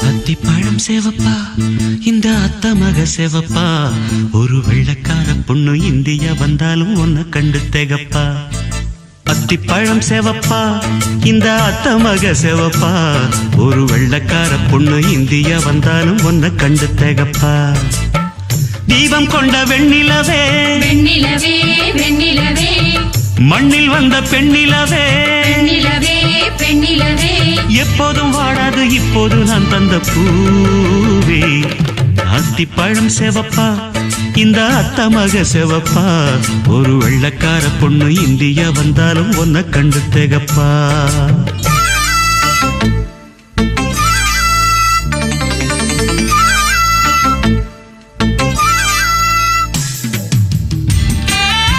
அத்திப்பழம் சேவப்பா இந்த அத்த மக சேவப்பா ஒரு வெள்ளக்கார பொண்ணு இந்தியா வந்தாலும் உன்னை கண்டு தேகப்பா அத்திப்பழம் சேவப்பா இந்த அத்த மக சேவப்பா ஒரு வெள்ளக்கார பொண்ணு இந்தியா வந்தாலும் உன்னை கண்டு தேகப்பா தீபம் கொண்ட வெண்ணிலவே வெண்ணிலவே வெண்ணிலவே மண்ணில் வந்த பெண்ணிலவே பெண்ணிலவே பெண்ணிலவே எப்போதும் வாடாது இப்போது நான் தந்த பூவே அத்திப்பழம் சேவப்பா இந்த அத்த மக சேவப்பா ஒரு வெள்ளக்கார பொண்ணு இந்தியா வந்தாலும் உன்னை கண்டு தேகப்பா